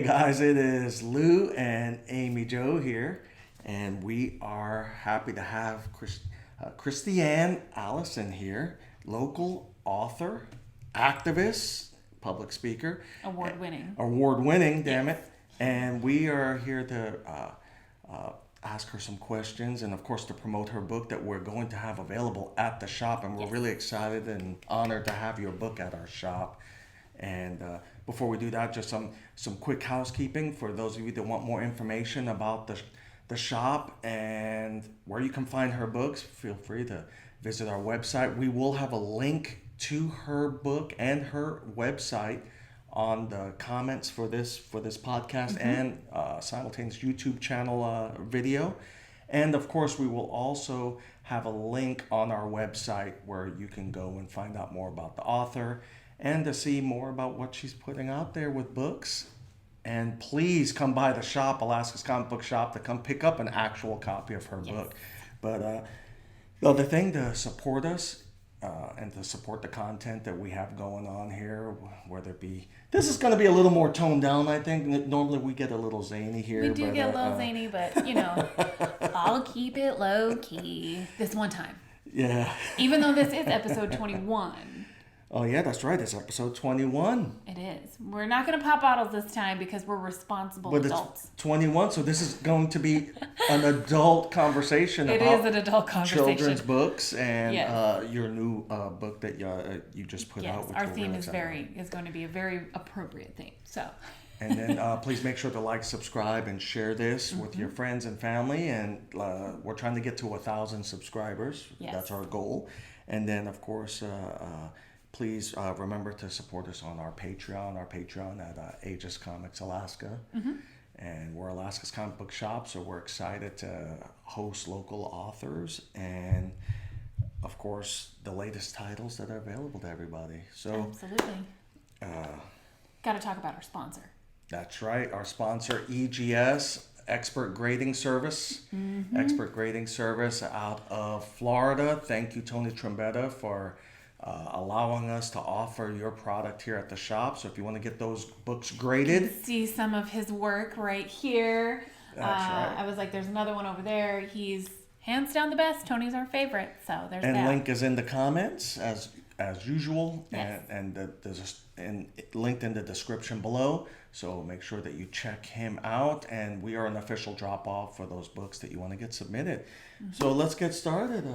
guys, it is Lou and Amy Jo here, and we are happy to have Christiane Allison here, local author, activist, public speaker. Award-winning, damn it. And we are here to ask her some questions and, of course, to promote her book that we're going to have available at the shop. And we're really excited and honored to have your book at our shop. And before we do that, just some quick housekeeping for those of you that want more information about the shop and where you can find her books. Feel free to visit our website. We will have a link to her book and her website on the comments for this podcast and simultaneous YouTube channel video. And of course, we will also have a link on our website where you can go and find out more about the author and to see more about what she's putting out there with books. And please come by the shop, Alaska's Comic Book Shop, to come pick up an actual copy of her book. But the other thing, to support us and to support the content that we have going on here, whether it be, this is going to be a little more toned down, I think. Normally we get a little zany here. We do get a little zany, but I'll keep it low key this one time. Yeah. Even though this is episode 21. Oh, yeah, that's right. It's episode 21. It is. We're not going to pop bottles this time because we're responsible adults. It's 21, so this is going to be an adult conversation about It is an adult conversation. Children's books and your new book that you just put out. Yes, our theme is going to be a very appropriate theme. So. And then please make sure to like, subscribe, and share this with your friends and family. And we're trying to get to 1,000 subscribers. Yes. That's our goal. And then, of course, please remember to support us on our Patreon at Aegis Comics Alaska. And we're Alaska's Comic Book Shop, so we're excited to host local authors and, of course, the latest titles that are available to everybody. So, absolutely. Got to talk about our sponsor. That's right. Our sponsor, EGS, Expert Grading Service. Expert Grading Service out of Florida. Thank you, Tony Trombetta, for allowing us to offer your product here at the shop. So if you want to get those books graded, you can see some of his work right here. That's right. I was like, there's another one over there. He's hands down the best. Tony's our favorite. So there's that. And link is in the comments as usual. Yes. And there's linked in the description below. So make sure that you check him out. And we are an official drop-off for those books that you want to get submitted. So let's get started.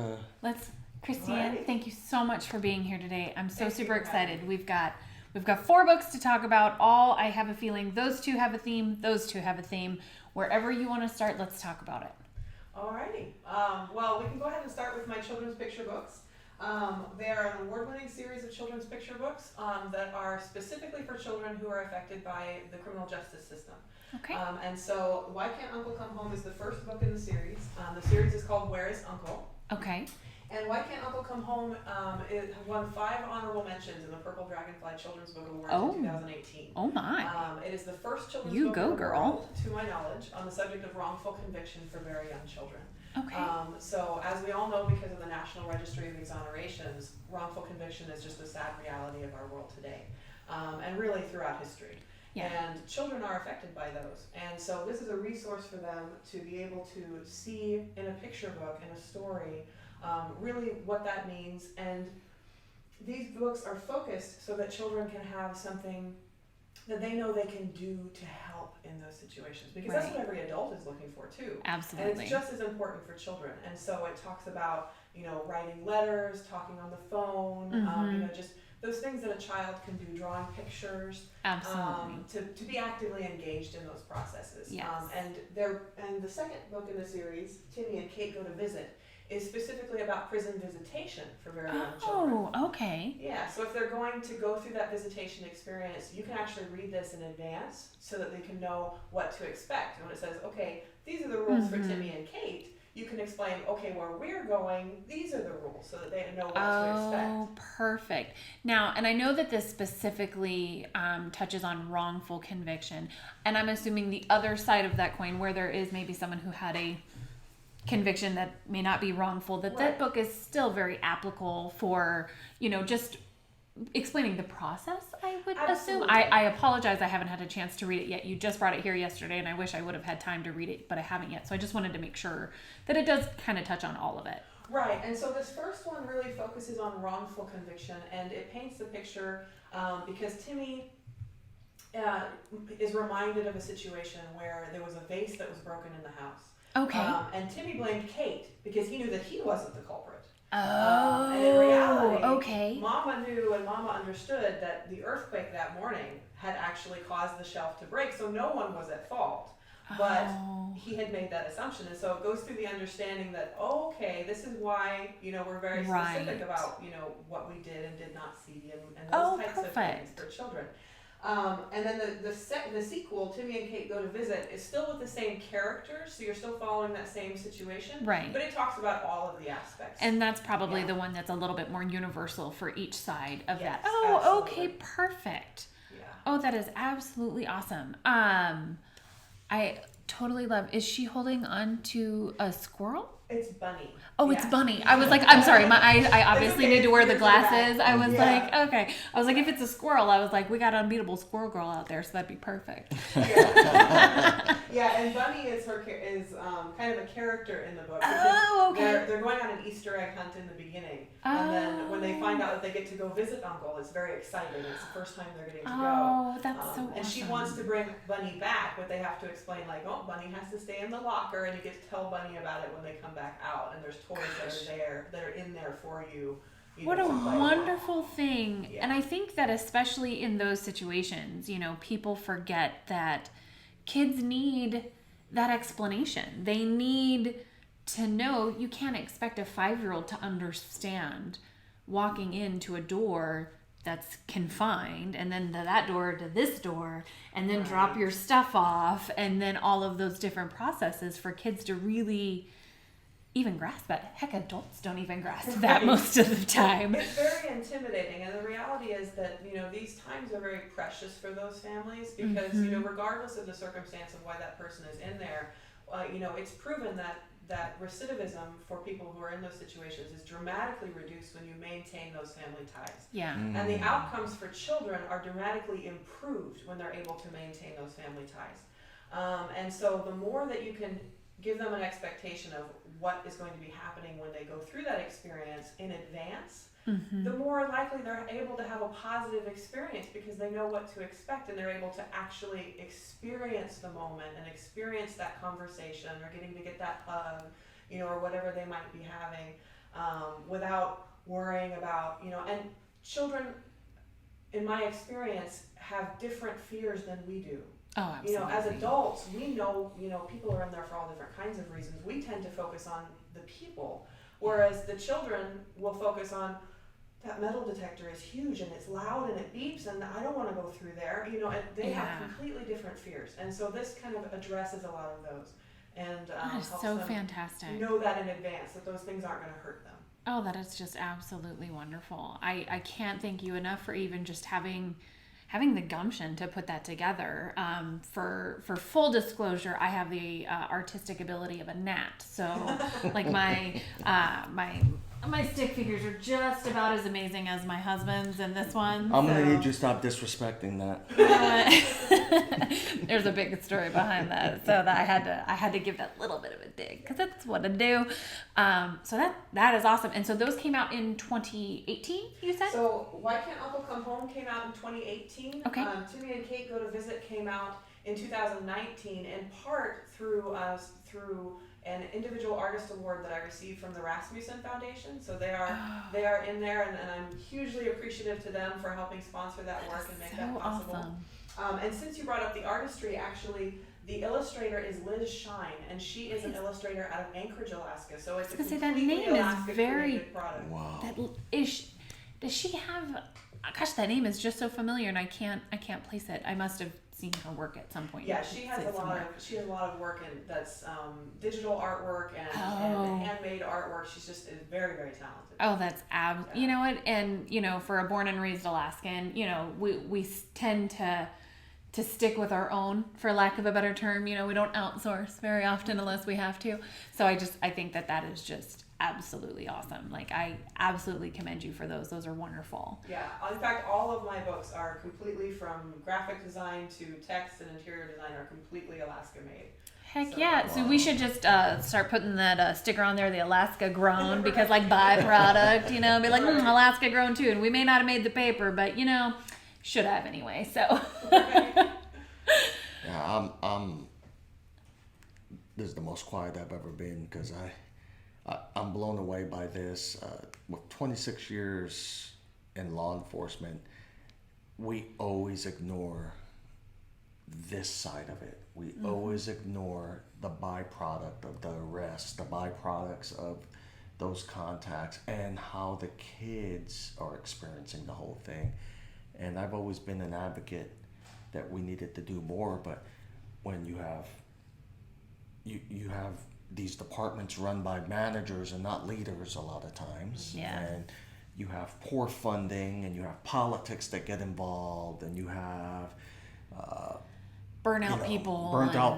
Christiane, thank you so much for being here today. I'm so super excited. We've got 4 books to talk about. All, I have a feeling, those 2 have a theme. Those 2 have a theme. Wherever you want to start, let's talk about it. Alrighty. Well, we can go ahead and start with my children's picture books. They are an award-winning series of children's picture books that are specifically for children who are affected by the criminal justice system. Okay. And so, Why Can't Uncle Come Home is the first book in the series. The series is called Where is Uncle? Okay. And Why Can't Uncle Come Home it won 5 honorable mentions in the Purple Dragonfly Children's Book Award in 2018. Oh my. It is the first children's book in the world, to my knowledge, on the subject of wrongful conviction for very young children. Okay. So as we all know, because of the National Registry of Exonerations, wrongful conviction is just a sad reality of our world today, and really throughout history. Yeah. And children are affected by those. And so this is a resource for them to be able to see in a picture book, in a story, really what that means. And these books are focused so that children can have something that they know they can do to help in those situations, because that's what every adult is looking for too. Absolutely. And it's just as important for children. And so it talks about, writing letters, talking on the phone, just those things that a child can do, drawing pictures. Absolutely. To be actively engaged in those processes. Yes. And the second book in the series, Timmy and Kate Go to Visit, is specifically about prison visitation for very young children. Oh, okay. Yeah, so if they're going to go through that visitation experience, you can actually read this in advance so that they can know what to expect. And when it says, okay, these are the rules for Timmy and Kate, you can explain, okay, where we're going, these are the rules, so that they know what to expect. Oh, perfect. Now, and I know that this specifically touches on wrongful conviction, and I'm assuming the other side of that coin, where there is maybe someone who had a conviction that may not be wrongful, that book is still very applicable for, just explaining the process, I would assume. Absolutely. I apologize, I haven't had a chance to read it yet. You just brought it here yesterday, and I wish I would have had time to read it, but I haven't yet. So I just wanted to make sure that it does kind of touch on all of it. Right, and so this first one really focuses on wrongful conviction, and it paints the picture because Timmy is reminded of a situation where there was a vase that was broken in the house. Okay. And Timmy blamed Kate because he knew that he wasn't the culprit. Oh, and in reality, okay. Mama knew and Mama understood that the earthquake that morning had actually caused the shelf to break, so no one was at fault. But he had made that assumption, and so it goes through the understanding that, okay, this is why, we're very specific about, what we did and did not see, and those types of things for children. And then the sequel, Timmy and Kate Go to Visit, is still with the same characters, so you're still following that same situation. Right. But it talks about all of the aspects. And that's probably the one that's a little bit more universal for each side of that. Oh, absolutely. Okay, perfect. Yeah. Oh, that is absolutely awesome. I totally love. Is she holding on to a squirrel? It's Bunny. Oh, it's Bunny. I was like, I'm sorry. I obviously need to wear the glasses. I was like, okay. I was like, if it's a squirrel, I was like, we got Unbeatable Squirrel Girl out there, so that'd be perfect. Yeah, and Bunny is kind of a character in the book. Oh, okay. They're going on an Easter egg hunt in the beginning, and then when they find out that they get to go visit Uncle, it's very exciting. It's the first time they're getting to go. Oh, that's so awesome. And she wants to bring Bunny back, but they have to explain Bunny has to stay in the locker, and you get to tell Bunny about it when they come back out, and there's toys that are in there for you. What a wonderful thing. Yeah. And I think that especially in those situations, people forget that kids need that explanation. They need to know. You can't expect a 5-year-old to understand walking into a door that's confined, and then that door to this door, and then drop your stuff off, and then all of those different processes for kids to really even grasp that. Heck, adults don't even grasp that most of the time. It's very intimidating, and the reality is that these times are very precious for those families because regardless of the circumstance of why that person is in there, it's proven that recidivism for people who are in those situations is dramatically reduced when you maintain those family ties. Yeah. And the outcomes for children are dramatically improved when they're able to maintain those family ties. And so the more that you can give them an expectation of what is going to be happening when they go through that experience in advance, the more likely they're able to have a positive experience because they know what to expect and they're able to actually experience the moment and experience that conversation or getting to get that hug, or whatever they might be having, without worrying about, and children, in my experience, have different fears than we do. Oh, absolutely. As adults, we know, people are in there for all different kinds of reasons. We tend to focus on the people, whereas the children will focus on that metal detector is huge and it's loud and it beeps and I don't want to go through there. And they have completely different fears, and so this kind of addresses a lot of those and that is helps so them fantastic. know that in advance that those things aren't going to hurt them. Oh, that is just absolutely wonderful. I can't thank you enough for even just having the gumption to put that together. For full disclosure, I have the artistic ability of a gnat. So like my stick figures are just about as amazing as my husband's and this one. I'm gonna need you to stop disrespecting that. There's a big story behind that, so that I had to give that little bit of a dig because that's what I do. So that is awesome. And so those came out in 2018. You said? So Why Can't Uncle Come Home came out in 2018. Okay. Timmy and Kate Go to Visit came out in 2019, in part through an individual artist award that I received from the Rasmussen Foundation. So they are in there, and I'm hugely appreciative to them for helping sponsor that work and make that possible. Awesome. And since you brought up the artistry, actually, the illustrator is Liz Shine, and she is an illustrator out of Anchorage, Alaska. So it's a completely Alaska created product. Wow. Does she have? Gosh, that name is just so familiar, and I can't place it. I must have seen her work at some point. Yeah, she has a lot of work in that's digital artwork and handmade artwork. She's just very, very talented. Oh, that's you know what? And for a born and raised Alaskan, we tend to stick with our own, for lack of a better term. You know, we don't outsource very often unless we have to. So I think that is just absolutely awesome. Like, I absolutely commend you for those. Those are wonderful. Yeah. In fact, all of my books are completely, from graphic design to text and interior design, are completely Alaska made. Heck yeah. So we should just start putting that sticker on there, the Alaska grown, because like byproduct, you know, be like, Alaska grown too. And we may not have made the paper, but you know, should have anyway. So Yeah, I'm this is the most quiet I've ever been, because I'm blown away by this. With 26 years in law enforcement, we always ignore this side of it. We always ignore the byproduct of the arrest, the byproducts of those contacts, and how the kids are experiencing the whole thing. And I've always been an advocate that we needed to do more, but when you have these departments run by managers and not leaders a lot of times, and you have poor funding, and you have politics that get involved, and you have burnt out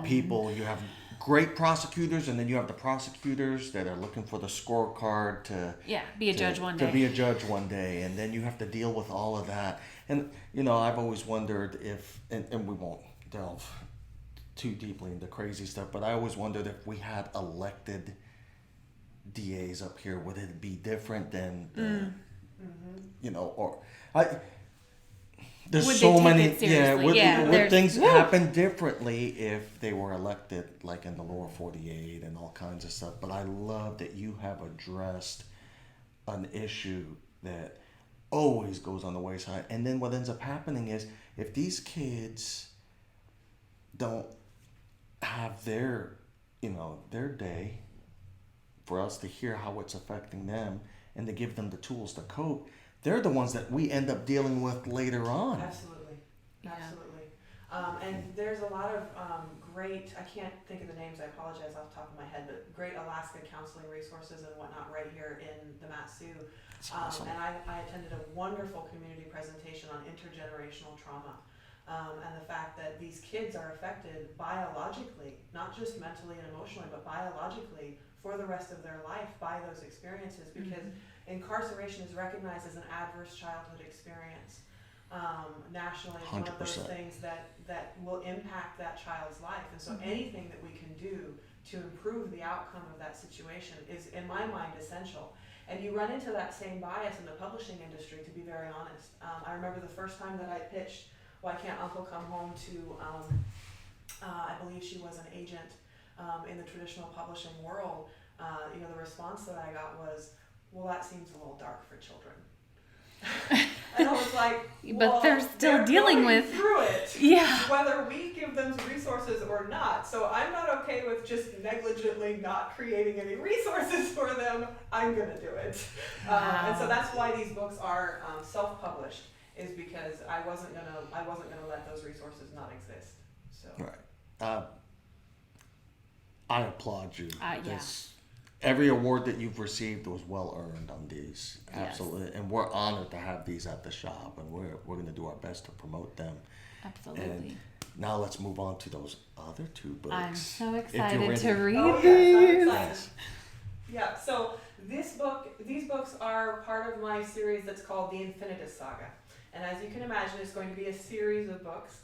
people. You have great prosecutors, and then you have the prosecutors that are looking for the scorecard to be a judge one day. To be a judge one day, and then you have to deal with all of that. And you know, I've always wondered if, and we won't delve too deeply into crazy stuff, but I always wondered if we had elected DAs up here, would it be different than you know, or there's would so they take many it seriously? would things happen differently if they were elected, like in the lower 48 and all kinds of stuff. But I love that you have addressed an issue that always goes on the wayside. And then what ends up happening is, if these kids don't have their day, for us to hear how it's affecting them and to give them the tools to cope, they're the ones that we end up dealing with later on. Absolutely. And there's a lot of great, I can't think of the names, I apologize off the top of my head, but great Alaska counseling resources and whatnot right here in the Mat-Su. Awesome. And I attended a wonderful community presentation on intergenerational trauma. And the fact that these kids are affected biologically, not just mentally and emotionally, but biologically for the rest of their life by those experiences, because incarceration is recognized as an adverse childhood experience. Nationally, it's 100%. One of those things that will impact that child's life. And so anything that we can do to improve the outcome of that situation is, in my mind, essential. And you run into that same bias in the publishing industry, to be very honest. I remember the first time that I pitched Why Can't Uncle Come Home to, I believe she was an agent in the traditional publishing world. The response that I got was, well, that seems a little dark for children. And I was like, well, but they're still dealing with through it, whether we give them resources or not. So I'm not okay with just negligently not creating any resources for them. I'm gonna do it. And so that's why these books are self-published, is because I wasn't gonna let those resources not exist. So right. I applaud you. Every award that you've received was well earned on these. Absolutely. Yes. And we're honored to have these at the shop, and we're going to do our best to promote them. Absolutely. And now let's move on to those other two books. I'm so excited to read these. Yes, yeah, so these books are part of my series that's called the Infinitus Saga. And as you can imagine, it's going to be a series of books.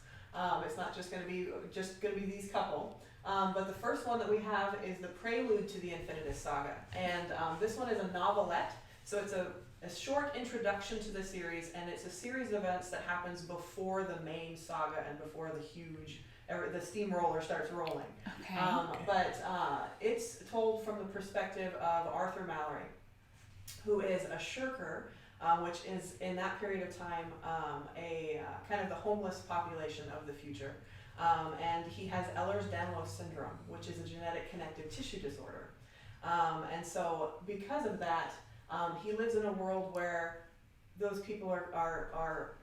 It's not just going to be these couple. But the first one that we have is the Prelude to the Infinitive Saga. And this one is a novelette, so it's a short introduction to the series, and it's a series of events that happens before the main saga and before the steamroller starts rolling. Okay. But it's told from the perspective of Arthur Mallory, who is a shirker, which is in that period of time a kind of the homeless population of the future. And he has Ehlers-Danlos Syndrome, which is a genetic connective tissue disorder. And so because of that, he lives in a world where those people are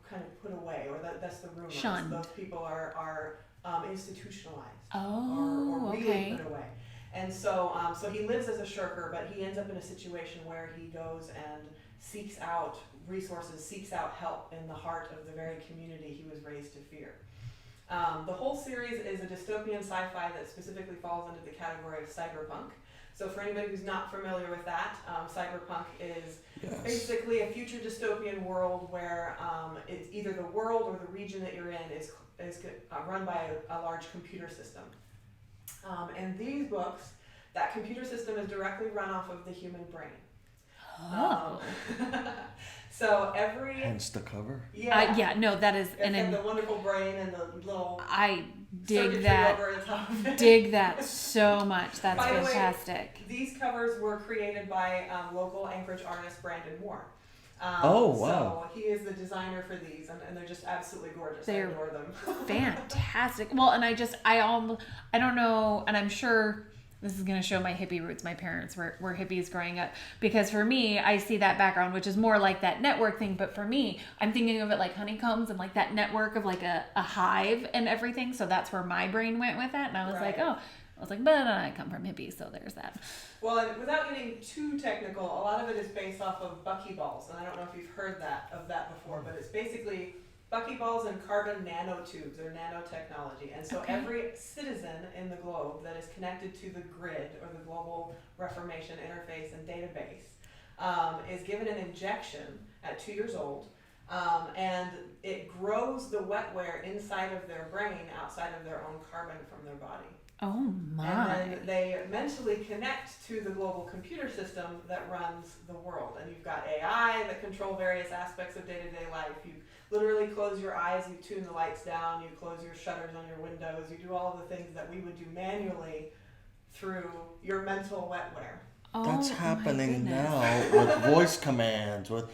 kind of put away, or that's the rumor. Shunned. Those people are institutionalized. Or really put away. And so he lives as a shirker, but he ends up in a situation where he goes and seeks out resources, seeks out help in the heart of the very community he was raised to fear. The whole series is a dystopian sci-fi that specifically falls into the category of cyberpunk. So for anybody who's not familiar with that, cyberpunk is basically a future dystopian world where it's either the world or the region that you're in is run by a large computer system. And these books, that computer system is directly run off of the human brain. Oh. So every... Hence the cover. Yeah, no, that is... And the wonderful brain and the little... I dig circuitry that. over the top of it. Dig that so much. That's By the fantastic. way, these covers were created by local Anchorage artist Brandon Moore. Oh, wow. So he is the designer for these, and they're just absolutely gorgeous. I adore them. Fantastic. Well, and I don't know, and I'm sure this is going to show my hippie roots. My parents were hippies growing up, because for me, I see that background, which is more like that network thing. But for me, I'm thinking of it like honeycombs and like that network of like a hive and everything. So that's where my brain went with that. And I was but I come from hippies, so there's that. Well, and without getting too technical, a lot of it is based off of buckyballs, and I don't know if you've heard of that before, but it's basically buckyballs and carbon nanotubes or nanotechnology. And so every citizen in the globe that is connected to the grid or the global reformation interface and database is given an injection at 2 years old, and it grows the wetware inside of their brain outside of their own carbon from their body. Oh my. And then they mentally connect to the global computer system that runs the world. And you've got AI that control various aspects of day-to-day life. You literally close your eyes, you tune the lights down, you close your shutters on your windows, you do all of the things that we would do manually through your mental wetware. That's happening now with voice commands. With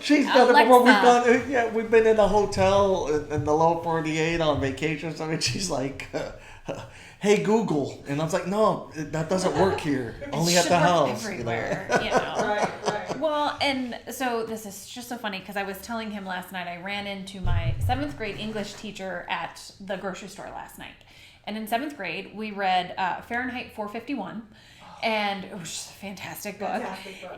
she's done it before. We've been in a hotel in the lower 48 on vacation. So she's like, "Hey Google," and I was like, "No, that doesn't work here. Only at the house." Everywhere, Right. Well, and so this is just so funny because I was telling him last night. I ran into my 7th grade English teacher at the grocery store last night, and in 7th grade we read Fahrenheit 451. And it was just a fantastic book.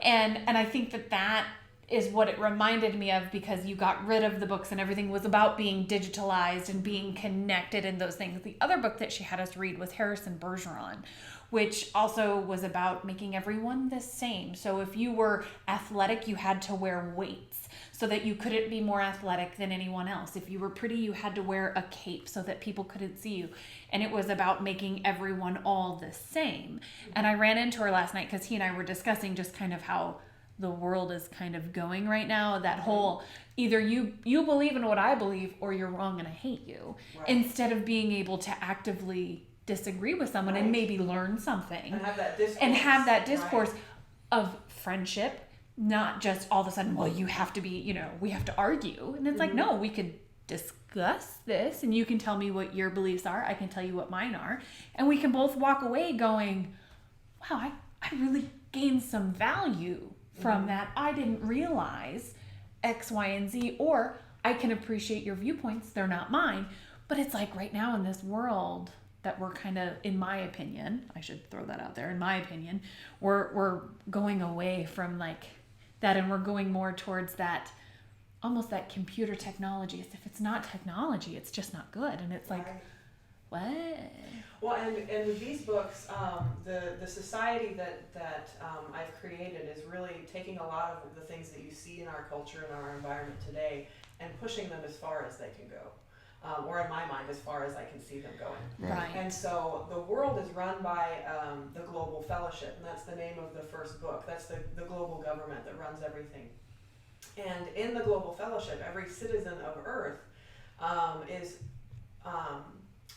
And I think that is what it reminded me of, because you got rid of the books and everything was about being digitalized and being connected and those things. The other book that she had us read was Harrison Bergeron, which also was about making everyone the same. So if you were athletic, you had to wear weights so that you couldn't be more athletic than anyone else. If you were pretty, you had to wear a cape so that people couldn't see you. And it was about making everyone all the same. And I ran into her last night because he and I were discussing just kind of how the world is kind of going right now. That whole, either you believe in what I believe or you're wrong and I hate you. Right. Instead of being able to actively disagree with someone and maybe learn something. And have that discourse. Of friendship. Not just all of a sudden, well, you have to be, we have to argue. And it's like, no, we could discuss this and you can tell me what your beliefs are. I can tell you what mine are. And we can both walk away going, wow, I really gained some value from that. I didn't realize X, Y, and Z, or I can appreciate your viewpoints. They're not mine. But it's like right now in this world that we're kind of, in my opinion, I should throw that out there, in my opinion, we're going away from like that, and we're going more towards that, almost that computer technology. As if it's not technology, it's just not good. And it's like, what? Well, and with these books, the society that I've created is really taking a lot of the things that you see in our culture and our environment today and pushing them as far as they can go. Or in my mind, as far as I can see them going. Right. And so the world is run by the Global Fellowship, and that's the name of the first book. That's the global government that runs everything. And in the Global Fellowship, every citizen of Earth is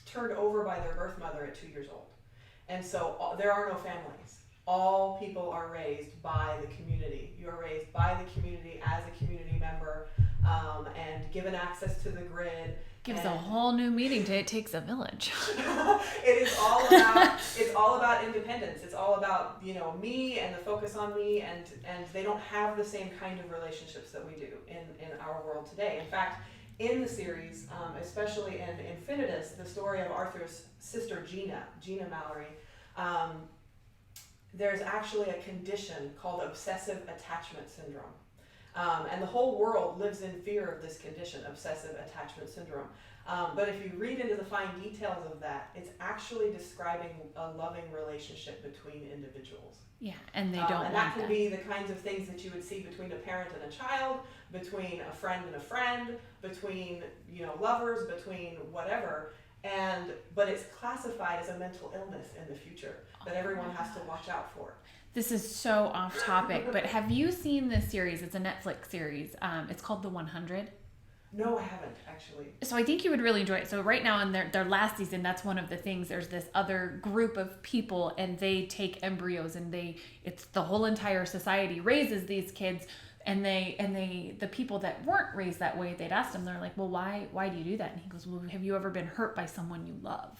turned over by their birth mother at 2 years old. And so there are no families. All people are raised by the community. You are raised by the community as a community member and given access to the grid. Gives a whole new meaning to It Takes a Village. It's all about independence. It's all about, me and the focus on me, and they don't have the same kind of relationships that we do in our world today. In fact, in the series, especially in Infinitus, the story of Arthur's sister Gina Mallory, there's actually a condition called Obsessive Attachment Syndrome. And the whole world lives in fear of this condition, obsessive attachment syndrome. But if you read into the fine details of that, it's actually describing a loving relationship between individuals. Yeah, and they don't and want that can be the kinds of things that you would see between a parent and a child, between a friend and a friend, between lovers, between whatever. But it's classified as a mental illness in the future that everyone has to watch out for. This is so off topic, but have you seen this series? It's a Netflix series. It's called The 100. No, I haven't, actually. So I think you would really enjoy it. So right now in their last season, that's one of the things. There's this other group of people, and they take embryos, and it's the whole entire society raises these kids, and the people that weren't raised that way, they'd ask them, they're like, well, why do you do that? And he goes, well, have you ever been hurt by someone you love?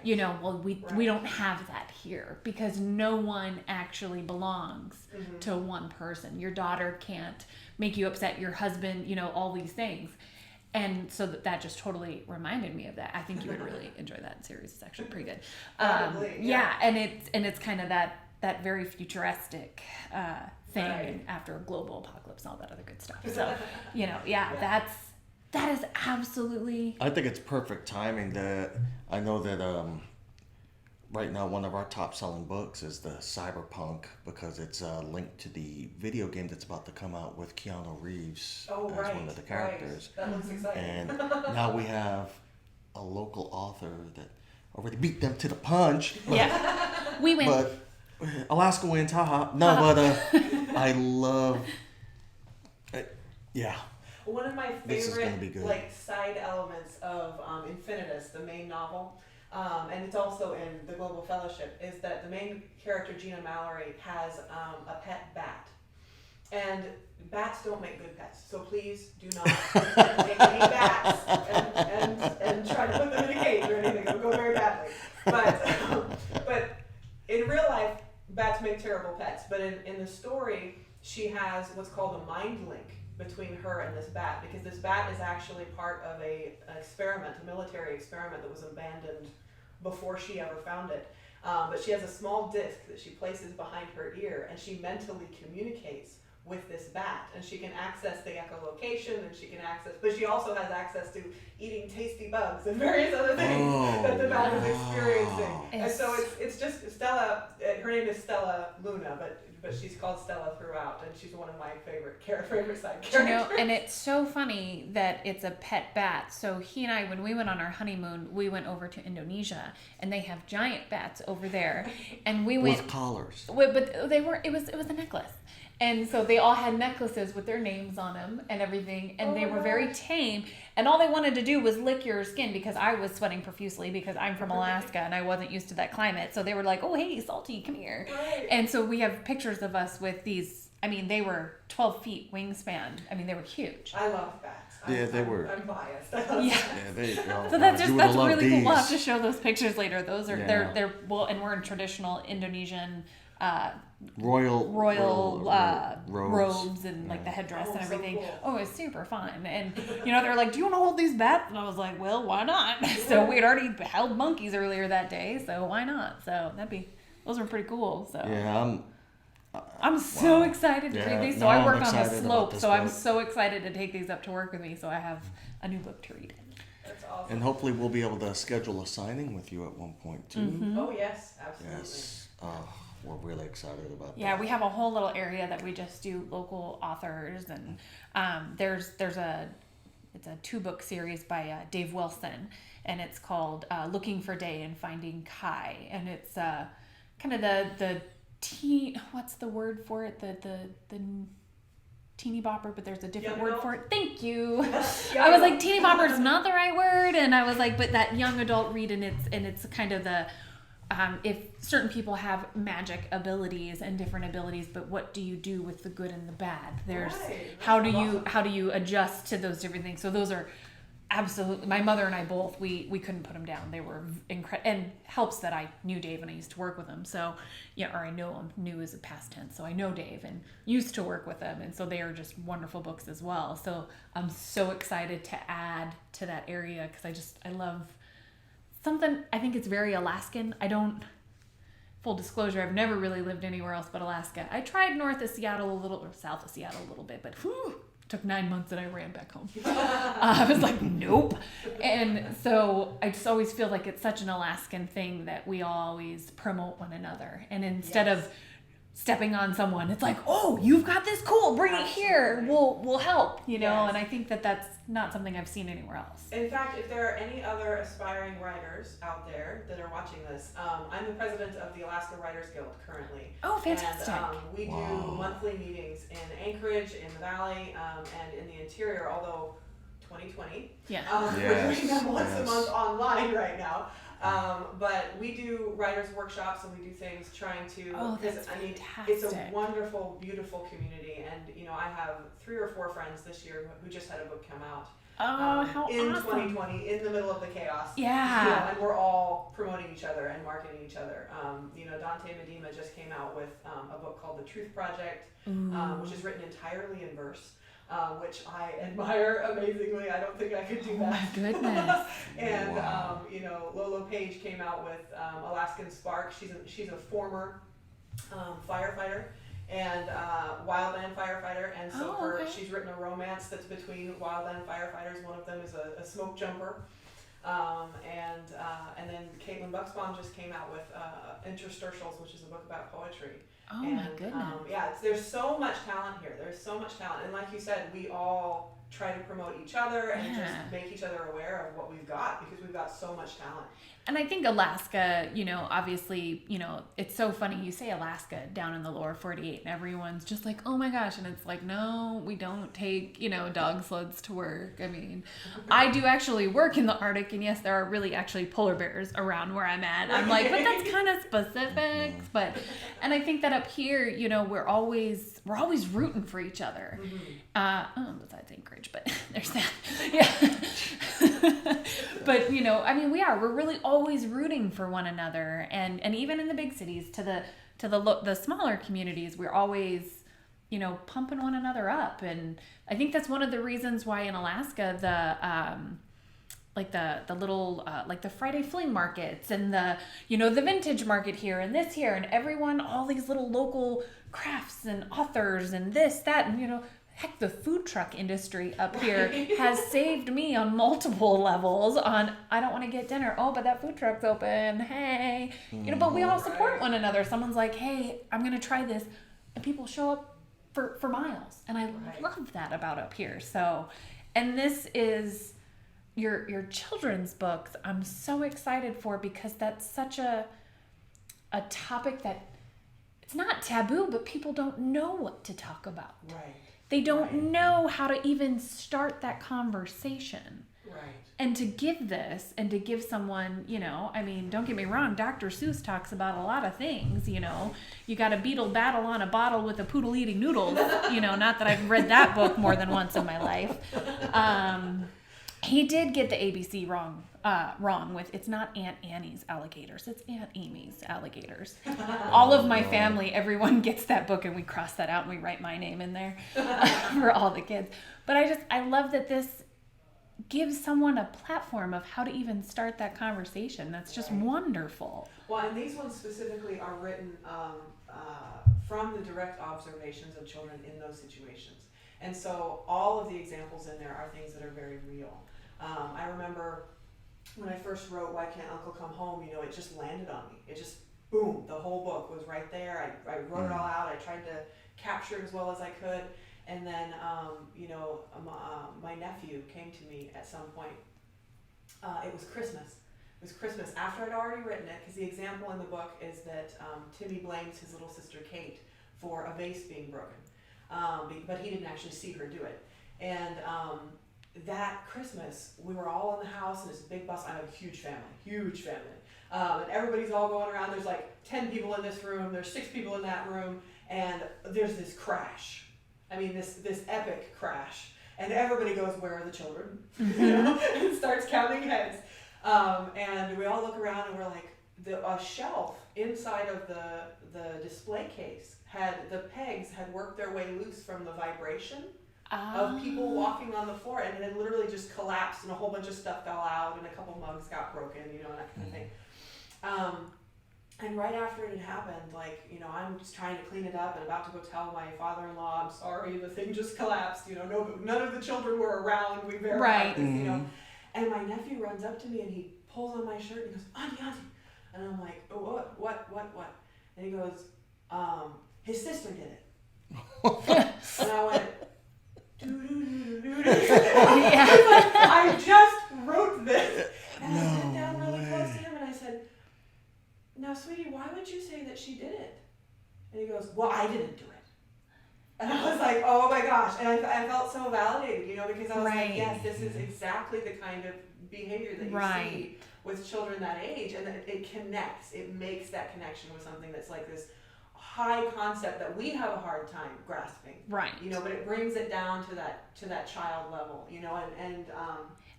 Right. We don't have that here because no one actually belongs to one person. Your daughter can't make you upset, your husband, all these things. And so that just totally reminded me of that. I think you would really enjoy that series. It's actually pretty good. Probably, yeah, and it's kind of that very futuristic thing, right. and after a global apocalypse and all that other good stuff. So, that is absolutely. I think it's perfect timing. That I know that right now one of our top selling books is the Cyberpunk because it's linked to the video game that's about to come out with Keanu Reeves as one of the characters. Right. That looks exciting. And now we have a local author that already beat them to the punch. Yeah, we win. But Alaska wins, haha. No, but I love. Yeah. One of my This is gonna be favorite good. side elements of Infinitus, the main novel, and it's also in the Global Fellowship, is that the main character, Gina Mallory, has a pet bat. And bats don't make good pets, so please do not take any bats and try to put them in a cage or anything. It'll go very badly. But in real life, bats make terrible pets. But in the story, she has what's called a mind link between her and this bat, because this bat is actually part of an experiment, a military experiment that was abandoned before she ever found it. But she has a small disc that she places behind her ear, and she mentally communicates with this bat, and she can access the echolocation, and she can but she also has access to eating tasty bugs and various other things that the bat is experiencing. And so it's just Stella. Her name is Stella Luna, but she's called Stella throughout, and she's one of my favorite side characters. And it's so funny that it's a pet bat. So he and I, when we went on our honeymoon, we went over to Indonesia, and they have giant bats over there, and we went with collars. But they were. It was a necklace. And so they all had necklaces with their names on them and everything, and they were very tame. And all they wanted to do was lick your skin, because I was sweating profusely because I'm from Alaska and I wasn't used to that climate. So they were like, "Oh, hey, Salty, come here." Right. And so we have pictures of us with these. I mean, they were 12 feet wingspan. I mean, they were huge. I love bats. They were. I'm biased. Yeah. There you go. So that's really cool. We'll have to these. show those pictures later. Those are they're well, and we're in traditional Indonesian. Royal robes and like the headdress and everything. So cool. Oh, it was super fun. And they're like, "Do you want to hold these bats?" And I was like, "Well, why not?" So we had already held monkeys earlier that day, so why not? So those were pretty cool. So Yeah, I'm so excited to read these. So I work on the excited slope, about so this I'm book. so excited to take these up to work with me. So I have a new book to read. That's awesome. and hopefully we'll be able to schedule a signing with you at one point too. Mm-hmm. Oh yes, absolutely. Yes. We're really excited about that. Yeah, we have a whole little area that we just do local authors, and there's a 2-book series by Dave Wilson, and it's called Looking for Day and Finding Kai, and it's kind of the what's the word for it, the teeny bopper, but there's a different word for it. Thank you. I was like, teeny bopper is not the right word, and I was like, but that young adult read, and it's kind of the if certain people have magic abilities and different abilities, but what do you do with the good and the bad? There's how do you adjust to those different things? So those are absolutely, my mother and I both, we couldn't put them down. They were incredible, and helps that I knew Dave and I used to work with him. So or I know him, knew is a past tense. So I know Dave and used to work with him, and so they are just wonderful books as well. So I'm so excited to add to that area, because I love something. I think it's very Alaskan. full disclosure, I've never really lived anywhere else but Alaska. I tried north of Seattle a little, or south of Seattle a little bit, but took 9 months and I ran back home. I was like, nope. And so I just always feel like it's such an Alaskan thing that we always promote one another. And instead of stepping on someone, it's like, oh, you've got this, cool, bring it here, we'll help, you know. And I think that that's not something I've seen anywhere else. In fact, if there are any other aspiring writers out there that are watching this, I'm the president of the Alaska Writers Guild currently. Oh, fantastic. And we do monthly meetings in Anchorage, in the Valley, and in the interior, although 2020. We're doing them once a month online right now. But we do writers workshops and we do things trying to, it's a wonderful, beautiful community. And, you know, I have 3 or 4 friends this year who just had a book come out. How in awesome. 2020, in the middle of the chaos. Yeah. You know, and we're all promoting each other and marketing each other. You know, Dante Medema just came out with a book called The Truth Project, which is written entirely in verse. Which I admire amazingly. I don't think I could do that. Oh my goodness. And you know, Lolo Page came out with Alaskan Spark. She's a former firefighter and wildland firefighter, and so she's written a romance that's between wildland firefighters. One of them is a smoke jumper. And then Caitlin Bucksbaum just came out with Interstitials, which is a book about poetry. Oh my goodness. There's so much talent here. There's so much talent. And like you said, we all try to promote each other and just make each other aware of what we've got, because we've got so much talent. And I think Alaska, you know, obviously, you know, it's so funny you say Alaska down in the lower 48 and everyone's just like, oh my gosh. And it's like, no, we don't take, you know, dog sleds to work. I mean, I do actually work in the Arctic, and yes, there are really actually polar bears around where I'm at. I'm like, but that's kind of specific. But, and I think that up here, you know, we're always rooting for each other. Besides Anchorage, but there's that. Yeah. But, you know, I mean, we're really always rooting for one another, and even in the big cities, to the smaller communities, we're always, you know, pumping one another up. And I think that's one of the reasons why in Alaska the little like the Friday flea markets and the, you know, the vintage market here and this here, and everyone, all these little local crafts and authors and this, that, and, you know, heck, the food truck industry up here has saved me on multiple levels on, I don't want to get dinner. Oh, but that food truck's open. Hey, you know, but we all support one another. Someone's like, hey, I'm going to try this. And people show up for miles. And I love that about up here. So, and this is your children's books. I'm so excited for, because that's such a topic that it's not taboo, but people don't know what to talk about. Right. They don't know how to even start that conversation. Right. And to give this, and to give someone, you know, I mean, don't get me wrong, Dr. Seuss talks about a lot of things, you know. You got a beetle battle on a bottle with a poodle eating noodles, you know, not that I've read that book more than once in my life. He did get the ABC wrong with, it's not Aunt Annie's alligators, it's Aunt Amy's alligators. All of my family, everyone gets that book, and we cross that out and we write my name in there for all the kids. But I love that this gives someone a platform of how to even start that conversation. That's just wonderful. Well, and these ones specifically are written from the direct observations of children in those situations. And so all of the examples in there are things that are very real. I remember when I first wrote Why Can't Uncle Come Home, you know, it just landed on me. It just, boom, the whole book was right there. I wrote it all out. I tried to capture it as well as I could. And then, you know, my nephew came to me at some point. It was Christmas. It was Christmas after I'd already written it, because the example in the book is that Timmy blames his little sister Kate for a vase being broken. But he didn't actually see her do it. And that Christmas, we were all in the house, and it's a big bus. I have a huge family. And everybody's all going around. There's like 10 people in this room. There's 6 people in that room. And there's this crash. I mean, this epic crash. And everybody goes, where are the children? You know, and starts counting heads. And we all look around, and we're like, a shelf inside of the display case the pegs had worked their way loose from the vibration of people walking on the floor, and it had literally just collapsed, and a whole bunch of stuff fell out, and a couple mugs got broken, you know, and that kind of thing. And right after it had happened, like, you know, I'm just trying to clean it up and about to go tell my father-in-law, I'm sorry, the thing just collapsed. You know, none of the children were around. We verified this, you know. And my nephew runs up to me and he pulls on my shirt and he goes, Auntie. And I'm like, oh, what? And he goes, his sister did it. And I went, I just wrote this. And I sat down really close to him and I said, now, sweetie, why would you say that she did it? And he goes, well, I didn't do it. And I was like, oh my gosh. And I felt so validated, you know, because I was like, yes, this is exactly the kind of behavior that you see with children that age. And it connects. It makes that connection with something that's like this high concept that we have a hard time grasping. Right. You know, but it brings it down to that child level, you know,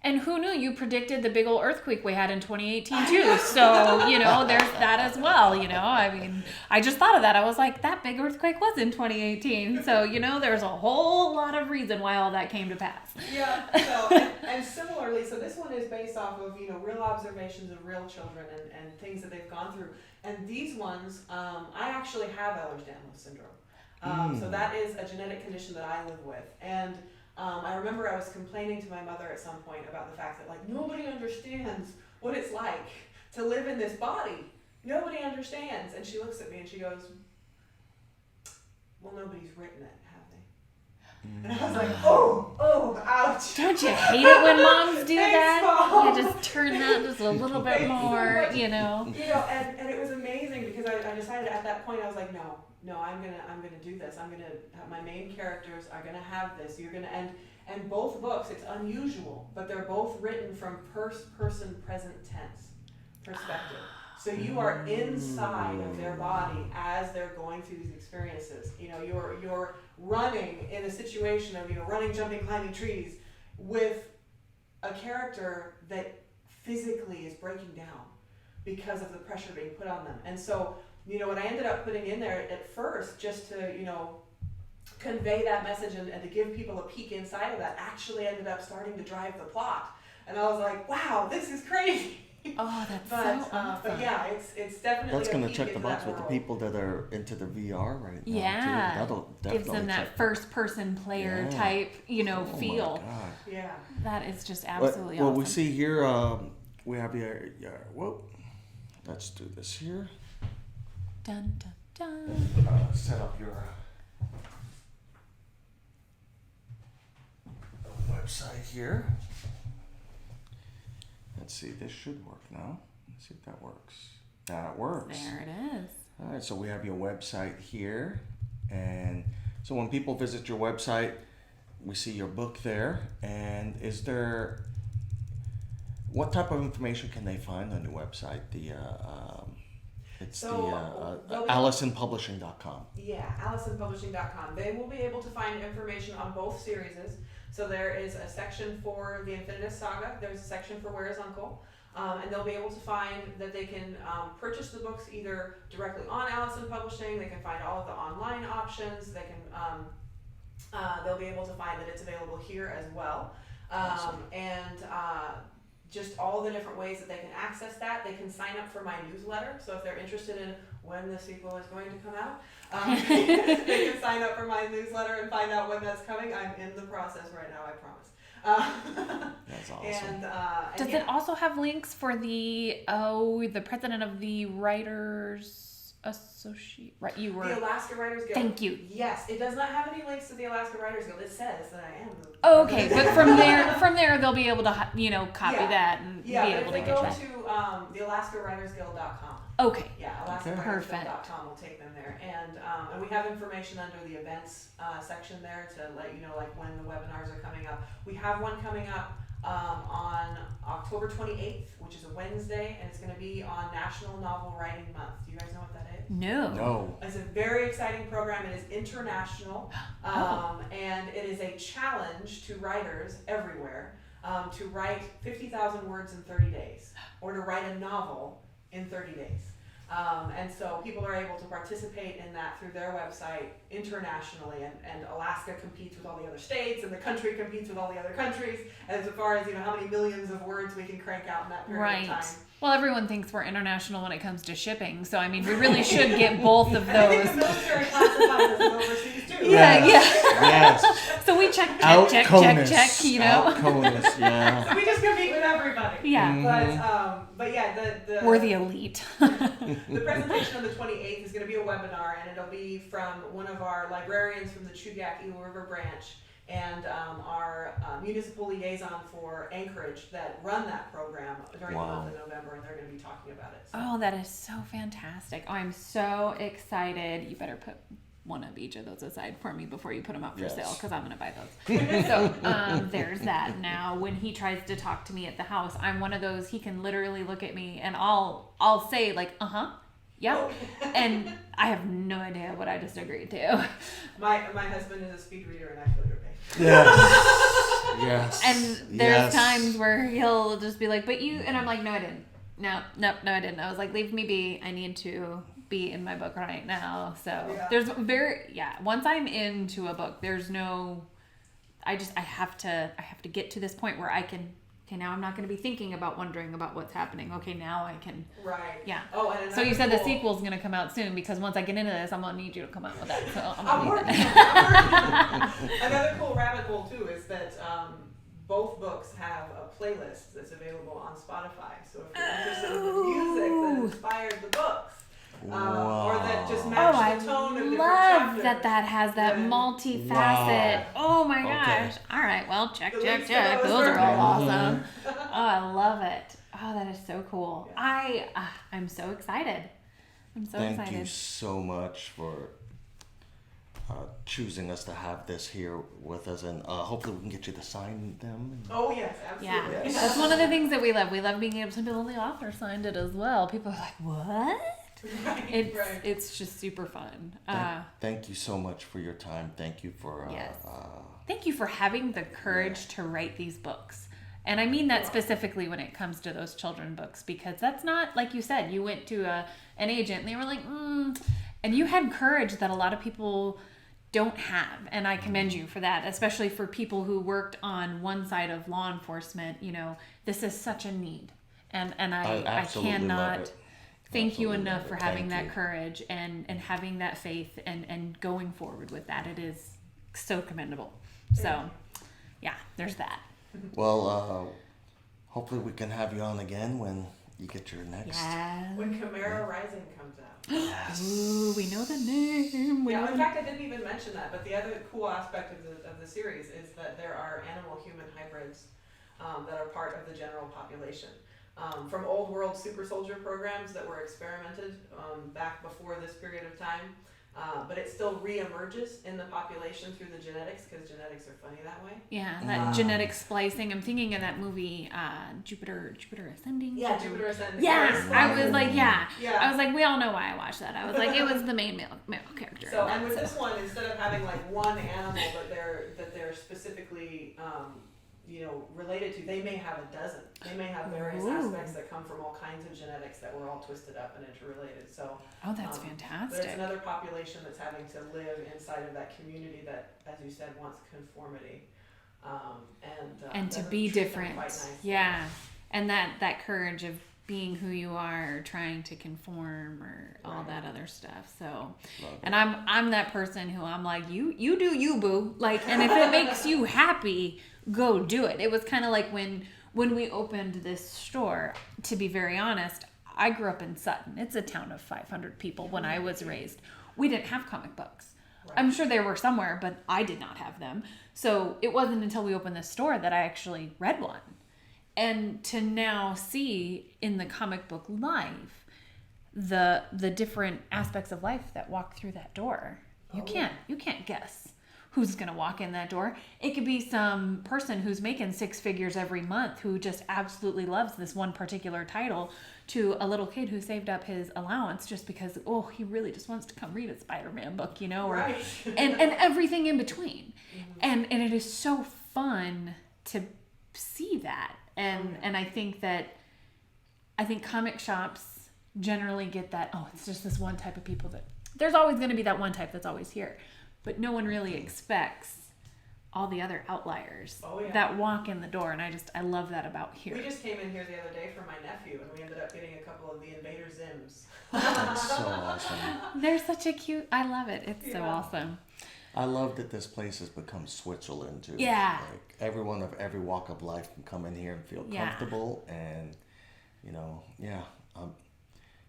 and who knew? You predicted the big old earthquake we had in 2018 too. So, you know, there's that as well, you know. I mean, I just thought of that. I was like, that big earthquake was in 2018. So, you know, there's a whole lot of reason why all that came to pass. Yeah. So, and similarly, so this one is based off of, you know, real observations of real children and things that they've gone through. And these ones, I actually have Ehlers-Danlos Syndrome. So that is a genetic condition that I live with. And I remember I was complaining to my mother at some point about the fact that, like, nobody understands what it's like to live in this body. Nobody understands. And she looks at me and she goes, well, nobody's written it, have they? And I was like, oh, ouch. Don't you hate it when moms do that? Mom. You just turn that just a little bit more, you know. You know, and it was amazing because I decided at that point, I was like, no, I'm gonna do this. I'm gonna have my main characters are gonna have this. You're gonna and both books, it's unusual, but they're both written from first person present tense perspective. So you are inside of their body as they're going through these experiences. You know, you're running in a situation of, you know, running, jumping, climbing trees with a character that physically is breaking down because of the pressure being put on them. And so, you know, what I ended up putting in there at first, just to, you know, convey that message and to give people a peek inside of that, actually ended up starting to drive the plot. And I was like, wow, this is crazy. Oh, that's so awesome. But yeah, it's definitely that's going to check the box with the people that are into the VR right now. Yeah, too. That'll definitely gives them that first-person player type, you know, feel. My God. Yeah, that is just absolutely awesome. Well, we see here, we have your whoa. Let's do this here. Dun dun dun. Set up your website here. Let's see, this should work now. Let's see if that works. That works. There it is. All right, so we have your website here. And so when people visit your website, we see your book there. And is there, what type of information can they find on your website? It's AllisonPublishing.com. Yeah, AllisonPublishing.com. They will be able to find information on both series. So there is a section for the Infinitive Saga. There's a section for Where is Uncle? And they'll be able to find that they can purchase the books either directly on Allison Publishing. They can find all of the online options. They can they'll be able to find that it's available here as well. Awesome. And just all the different ways that they can access that. They can sign up for my newsletter. So if they're interested in when the sequel is going to come out, they can sign up for my newsletter and find out when that's coming. I'm in the process right now, I promise. That's awesome. Does it also have links for the president of the Writers Association? Right, you were the Alaska Writers Guild. Thank you. Yes, it does not have any links to the Alaska Writers Guild. It says that I am. Okay, but from there they'll be able to copy that and be able to get that. Yeah, to the AlaskaWritersGuild.com. Okay. Yeah, AlaskaWritersGuild.com will take them there, and we have information under the events section there to let you know like when the webinars are coming up. We have one coming up on October 28th, which is a Wednesday, and it's going to be on National Novel Writing Month. Do you guys know what that is? No. It's a very exciting program. It is international, and it is a challenge to writers everywhere to write 50,000 words in 30 days, or to write a novel in 30 days. And so people are able to participate in that through their website internationally, and Alaska competes with all the other states, and the country competes with all the other countries, as far as, how many millions of words we can crank out in that period of time. Well, everyone thinks we're international when it comes to shipping, so I mean, we really should get both of I think those. the military classifies as overseas too. Yeah, right? Yes. So we check, Out check, CONUS. check, Out CONUS, yeah. So we just compete with everybody. Yeah. But yeah, the We're the elite. the presentation on the 28th is going to be a webinar, and it'll be from one of our librarians from the Chugach Eagle River branch, and our municipal liaison for Anchorage that run that program during the month of November, and they're going to be talking about it. So. Oh, that is so fantastic. Oh, I'm so excited. You better put one of each of those aside for me before you put them up for sale, because I'm going to buy those. So there's that. Now, when he tries to talk to me at the house, I'm one of those, he can literally look at me and I'll say like, yeah. And I have no idea what I just agreed to. My husband is a speed reader, and I feel your pain. Yes. Yes. And there's times where he'll just be like, but you, and I'm like, no, I didn't. No, I didn't. I was like, leave me be. I need to be in my book right now. So there's once I'm into a book, there's no, I have to get to this point where I can, okay, now I'm not going to be thinking about wondering about what's happening. Okay, now I can. Right. Yeah. Oh, and so you said the sequel's going to come out soon, because once I get into this, I'm going to need you to come out with that. So I'm working on it. Another cool rabbit hole too is that both books have a playlist that's available on Spotify. So if you're interested in the music that inspired the books, or that just matched the tone of different chapters. that has that multifaceted. Wow. Oh my gosh. All right. Well, check. Those are all awesome. Oh, I love it. Oh, that is so cool. Yeah. I'm so excited. Thank you so much for choosing us to have this here with us, and hopefully we can get you to sign them. Oh yes, absolutely. Yeah. That's one of the things that we love. We love being able to be, well, the author signed it as well. People are like, what? It's just super fun. Thank you so much for your time. Thank you for thank you for having the courage to write these books. And I mean that specifically when it comes to those children books, because that's not, like you said, you went to an agent and they were like, and you had courage that a lot of people don't have, and I commend you for that, especially for people who worked on one side of law enforcement. This is such a need, and I cannot thank you enough for having that courage and having that faith and going forward with that. It is so commendable. So yeah, there's that. Well, hopefully we can have you on again when you get your next. When Chimera Rising comes out. Yes. Ooh, we know the name. In fact, I didn't even mention that, but the other cool aspect of the series is that there are animal-human hybrids that are part of the general population. From old world super soldier programs that were experimented back before this period of time, but it still re-emerges in the population through the genetics, because genetics are funny that way. Yeah, that genetic splicing. I'm thinking of that movie, Jupiter Ascending. Yeah, Jupiter Ascending. Yeah, I was like, I was like, we all know why I watched that. I was like, it was the main male character. So, and with this one, instead of having like one animal that they're specifically related to, they may have a dozen. They may have various aspects that come from all kinds of genetics that were all twisted up and interrelated. So, that's fantastic. There's another population that's having to live inside of that community that, as you said, wants conformity, and to be different. Yeah, and that courage of being who you are, trying to conform, or all that other stuff. So, and I'm that person who I'm like, you do you, boo. Like, and if it makes you happy, go do it. It was kind of like when we opened this store, to be very honest, I grew up in Sutton. It's a town of 500 people when I was raised. We didn't have comic books. Right. I'm sure they were somewhere, but I did not have them. So it wasn't until we opened this store that I actually read one. And to now see in the comic book life the different aspects of life that walk through that door. You can't guess who's going to walk in that door. It could be some person who's making six figures every month who just absolutely loves this one particular title, to a little kid who saved up his allowance just because, he really just wants to come read a Spider-Man book, right. and everything in between. Mm-hmm. And it is so fun to see that. And I think comic shops generally get that, oh, it's just this one type of people that, there's always going to be that one type that's always here. But no one really expects all the other outliers that walk in the door. And I love that about here. We just came in here the other day for my nephew, and we ended up getting a couple of the Invader Zims. That's so awesome. They're such a cute, I love it. It's so awesome. I love that this place has become Switzerland too. Yeah. Like everyone of every walk of life can come in here and feel comfortable, and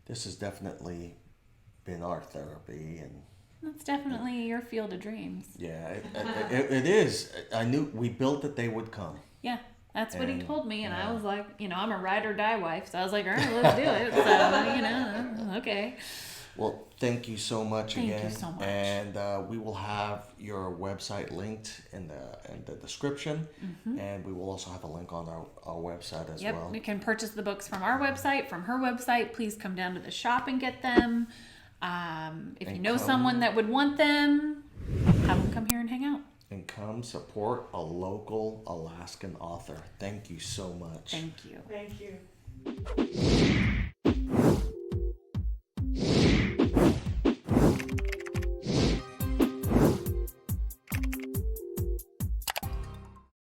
this has definitely been our therapy, and that's definitely your field of dreams. Yeah, it is. I knew we built that they would come. Yeah, that's what he told me, and I was like, I'm a ride or die wife, so I was like, all right, let's do it. So, okay. Well, thank you so much again. Thank you so much. And we will have your website linked in the description, and we will also have a link on our website as well. You can purchase the books from our website, from her website. Please come down to the shop and get them. If you know someone that would want them, have them come here and hang out. And come support a local Alaskan author. Thank you so much. Thank you. Thank you.